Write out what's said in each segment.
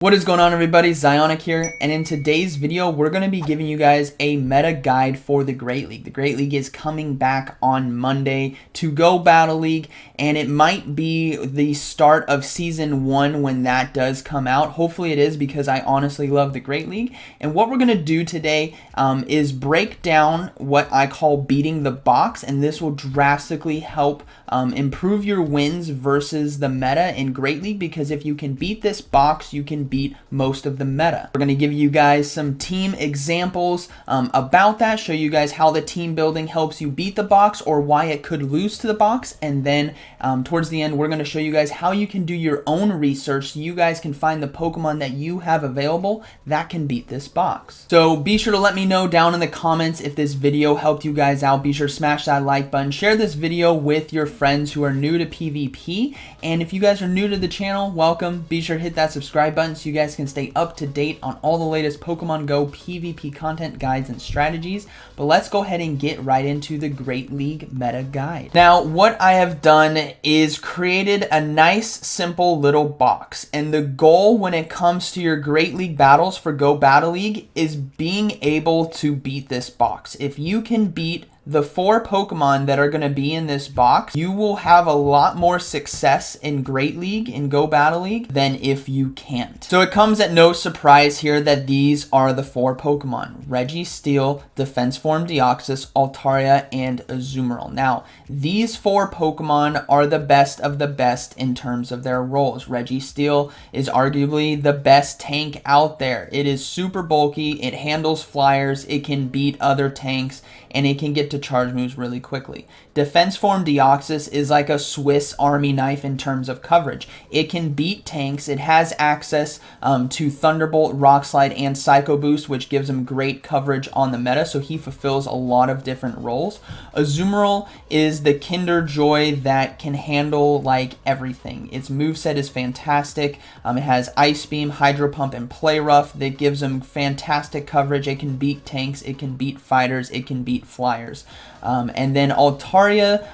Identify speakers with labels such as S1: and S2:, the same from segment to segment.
S1: What is going on, everybody? Zyonik here, and in today's video we're going to be giving you guys a meta guide for the Great League. The Great League is coming back on Monday to Go Battle League, and it might be the start of Season 1 when that does come out. Hopefully it is, because I honestly love the Great League. And what we're going to do today is break down what I call beating the box, and this will drastically help improve your wins versus the meta in Great League, because if you can beat this box, you can beat most of the meta. We're going to give you guys some team examples about that, show you guys how the team building helps you beat the box or why it could lose to the box, and then towards the end we're going to show you guys how you can do your own research so you guys can find the Pokemon that you have available that can beat this box. So be sure to let me know down in the comments if this video helped you guys out. Be sure to smash that like button, share this video with your friends who are new to PvP, and if you guys are new to the channel, welcome. Be sure to hit that subscribe button so you guys can stay up to date on all the latest Pokemon Go PvP content, guides, and strategies. But let's go ahead and get right into the Great League meta guide. Now, what I have done is created a nice, simple little box, and the goal when it comes to your Great League battles for Go Battle League is being able to beat this box. If you can beat the 4 Pokemon that are going to be in this box, you will have a lot more success in Great League, in Go Battle League, than if you can't. So it comes at no surprise here that these are the 4 Pokemon: Registeel, Defense Form Deoxys, Altaria, and Azumarill. Now, these 4 Pokemon are the best of the best in terms of their roles. Registeel is arguably the best tank out there. It is super bulky, it handles flyers, it can beat other tanks, and it can get to charge moves really quickly. Defense Form Deoxys is like a Swiss Army knife in terms of coverage. It can beat tanks. It has access to Thunderbolt, Rock Slide, and Psycho Boost, which gives him great coverage on the meta, so he fulfills a lot of different roles. Azumarill is the Kinder Joy that can handle like everything. Its moveset is fantastic. It has Ice Beam, Hydro Pump, and Play Rough that gives him fantastic coverage. It can beat tanks, it can beat fighters, it can beat flyers. And then Altaria,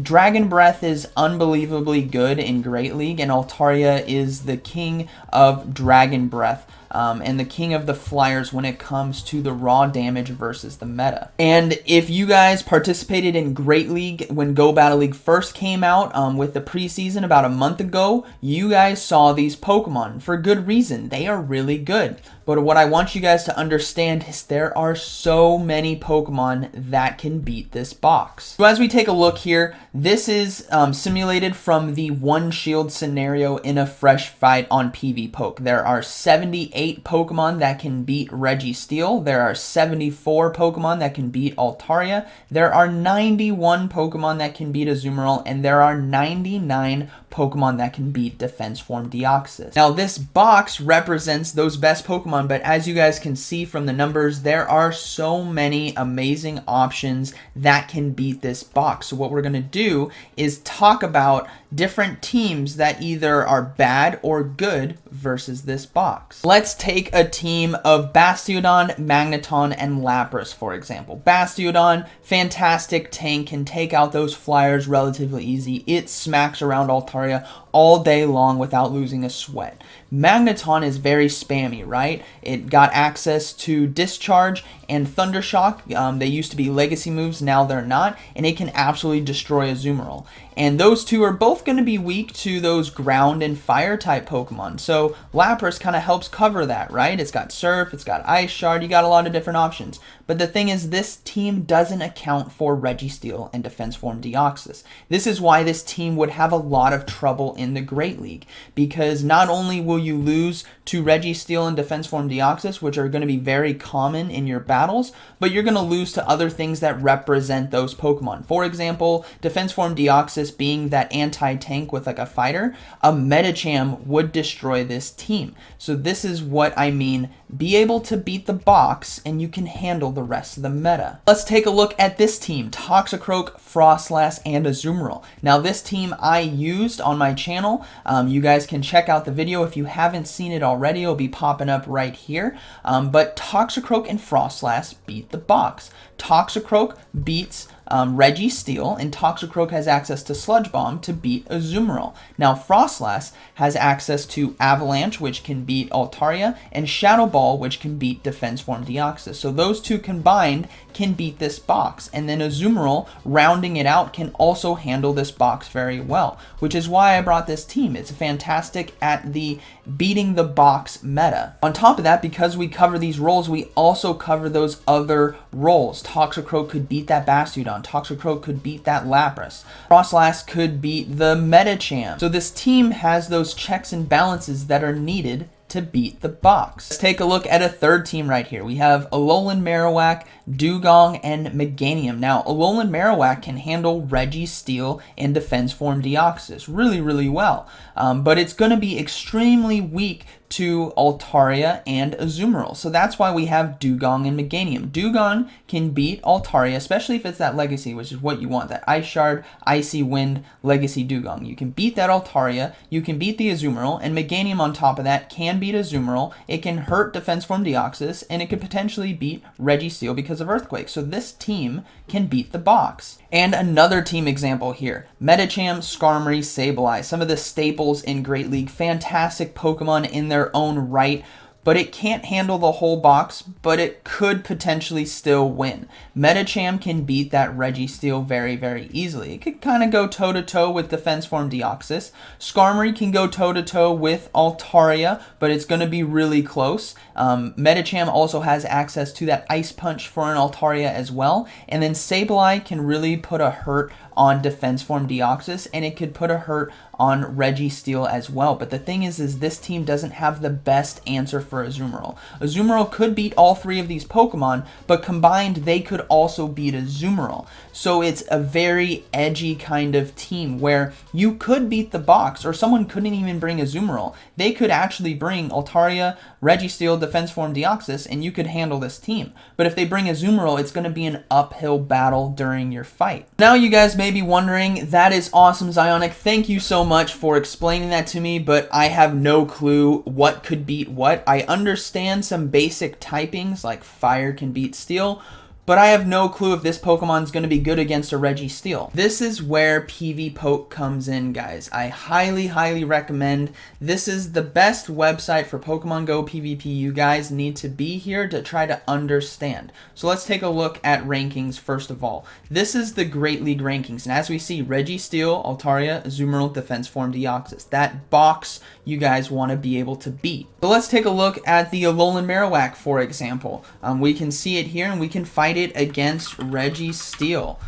S1: Dragon Breath is unbelievably good in Great League, and Altaria is the king of Dragon Breath. And the king of the flyers when it comes to the raw damage versus the meta. And if you guys participated in Great League when Go Battle League first came out with the preseason about a month ago, you guys saw these Pokemon for good reason. They are really good. But what I want you guys to understand is there are so many Pokemon that can beat this box. So as we take a look here, this is simulated from the One Shield scenario in a fresh fight on PvPoke. There are 78 Pokemon that can beat Registeel. There are 74 Pokemon that can beat Altaria. There are 91 Pokemon that can beat Azumarill, and there are 99 Pokemon that can beat Defense Form Deoxys. Now, this box represents those best Pokemon, but as you guys can see from the numbers, there are so many amazing options that can beat this box. So what we're going to do is talk about different teams that either are bad or good versus this box. Let's take a team of Bastiodon, Magneton, and Lapras, for example. Bastiodon, fantastic tank, can take out those flyers relatively easy. It smacks around Altaria all day long without losing a sweat. Magneton is very spammy, right? It got access to Discharge and Thundershock. They used to be legacy moves, now they're not, and it can absolutely destroy Azumarill. And those two are both going to be weak to those ground and fire type Pokemon. So Lapras kind of helps cover that, right? It's got Surf, it's got Ice Shard, you got a lot of different options. But the thing is, this team doesn't account for Registeel and Defense Form Deoxys. This is why this team would have a lot of trouble in the Great League, because not only will you lose to Registeel and Defense Form Deoxys, which are going to be very common in your battles, but you're going to lose to other things that represent those Pokemon. For example, Defense Form Deoxys being that anti-tank with like a fighter, a Medicham would destroy this team. So this is what I mean. Be able to beat the box and you can handle the rest of the meta. Let's take a look at this team: Toxicroak, Frostlass, and Azumarill. Now this team I used on my channel. You guys can check out the video if you haven't seen it already. It'll be popping up right here. But Toxicroak and Frostlass beat the box. Toxicroak beats Registeel, and Toxicroak has access to Sludge Bomb to beat Azumarill. Now Frostlass has access to Avalanche, which can beat Altaria, and Shadow Ball, which can beat Defense Form Deoxys. So those two combined can beat this box, and then Azumarill, rounding it out, can also handle this box very well, which is why I brought this team. It's fantastic at the beating the box meta. On top of that, because we cover these roles, we also cover those other roles. Toxicroak could beat that Bastiodon. Toxicroak could beat that Lapras. Frostlass could beat the Medicham. So this team has those checks and balances that are needed to beat the box. Let's take a look at a third team right here. We have Alolan Marowak, Dewgong, and Meganium. Now, Alolan Marowak can handle Registeel and Defense Form Deoxys really well, but it's going to be extremely weak to Altaria and Azumarill. So that's why we have Dewgong and Meganium. Dewgong can beat Altaria, especially if it's that Legacy, which is what you want, that Ice Shard, Icy Wind, Legacy Dewgong. You can beat that Altaria, you can beat the Azumarill, and Meganium on top of that can beat Azumarill. It can hurt Defense Form Deoxys, and it could potentially beat Registeel because of Earthquake. So this team can beat the box. And another team example here, Medicham, Skarmory, Sableye, some of the staples in Great League, fantastic Pokemon in their own right, but it can't handle the whole box, but it could potentially still win. Medicham can beat that Registeel very easily. It could kind of go toe-to-toe with Defense Form Deoxys. Skarmory can go toe-to-toe with Altaria, but it's going to be really close. Medicham also has access to that Ice Punch for an Altaria as well, and then Sableye can really put a hurt on Defense Form Deoxys, and it could put a hurt on Registeel as well. But the thing is this team doesn't have the best answer for Azumarill. Azumarill could beat all three of these Pokemon, but combined they could also beat Azumarill. So it's a very edgy kind of team where you could beat the box, or someone couldn't even bring Azumarill. They could actually bring Altaria, Registeel, Defense Form Deoxys, and you could handle this team. But if they bring Azumarill, it's going to be an uphill battle during your fight. Now you guys may be wondering, that is awesome, Zyonik. Thank you so much for explaining that to me, but I have no clue what could beat what. I understand some basic typings, like fire can beat steel, but I have no clue if this Pokemon is going to be good against a Registeel. This is where PvPoke comes in, guys. I highly recommend. This is the best website for Pokemon Go PvP. You guys need to be here to try to understand. So let's take a look at rankings first of all. This is the Great League rankings, and as we see, Registeel, Altaria, Azumarill, Defense Form Deoxys. That box you guys want to be able to beat. So let's take a look at the Alolan Marowak, for example. We can see it here, and we can fight it against Registeel.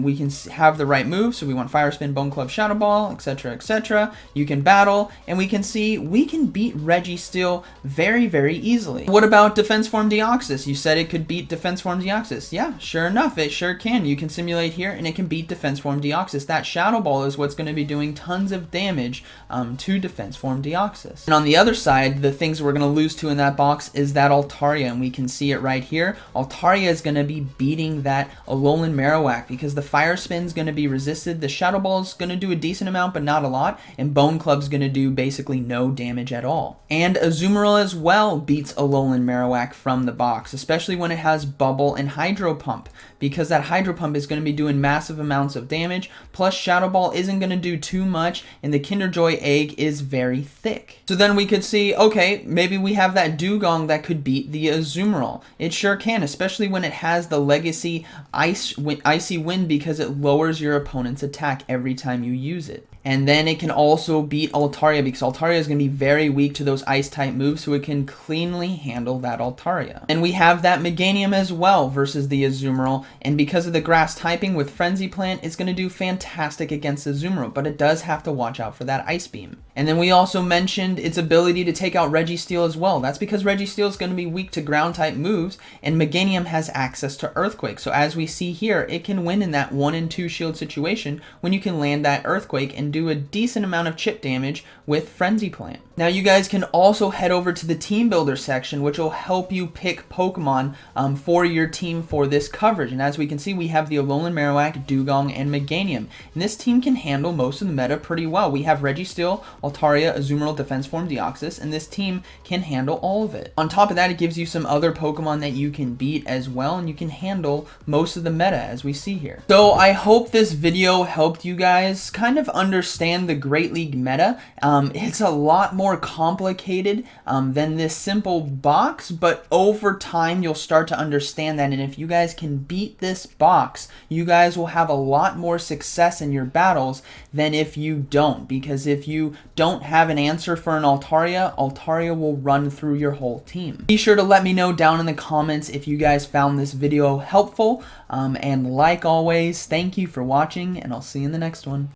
S1: We can have the right move, so we want Fire Spin, Bone Club, Shadow Ball, etc, etc. You can battle, and we can see we can beat Registeel very easily. What about Defense Form Deoxys? You said it could beat Defense Form Deoxys. Yeah, sure enough, it sure can. You can simulate here, and it can beat Defense Form Deoxys. That Shadow Ball is what's going to be doing tons of damage to Defense Form Deoxys. And on the other side, the things we're going to lose to in that box is that Altaria, and we can see it right here. Altaria is going to be beating that Alolan Marowak because the Fire Spin is going to be resisted, the Shadow Ball is going to do a decent amount but not a lot, and Bone Club is going to do basically no damage at all. And Azumarill as well beats Alolan Marowak from the box, especially when it has Bubble and Hydro Pump, because that Hydro Pump is going to be doing massive amounts of damage, plus Shadow Ball isn't going to do too much, and the Kinder Joy egg is very thick. So then we could see, okay, maybe we have that Dewgong that could beat the Azumarill. It sure can, especially when it has the Legacy Icy Wind, because it lowers your opponent's attack every time you use it. And then it can also beat Altaria because Altaria is going to be very weak to those Ice-type moves, so it can cleanly handle that Altaria. And we have that Meganium as well versus the Azumarill, and because of the Grass typing with Frenzy Plant, it's going to do fantastic against Azumarill, but it does have to watch out for that Ice Beam. And then we also mentioned its ability to take out Registeel as well. That's because Registeel is going to be weak to Ground-type moves, and Meganium has access to Earthquake. So as we see here, it can win in that 1 and 2 shield situation when you can land that Earthquake and do a decent amount of chip damage with Frenzy Plant. Now you guys can also head over to the team builder section, which will help you pick Pokemon for your team for this coverage. And as we can see, we have the Alolan Marowak, Dugong, and Meganium. And this team can handle most of the meta pretty well. We have Registeel, Altaria, Azumarill, Defense Form, Deoxys, and this team can handle all of it. On top of that, it gives you some other Pokemon that you can beat as well, and you can handle most of the meta as we see here. So I hope this video helped you guys kind of understand the Great League meta. It's a lot more complicated than this simple box, but over time you'll start to understand that, and if you guys can beat this box, you guys will have a lot more success in your battles than if you don't, because if you don't have an answer for an Altaria, Altaria will run through your whole team. Be sure to let me know down in the comments if you guys found this video helpful, and like always, thank you for watching, and I'll see you in the next one.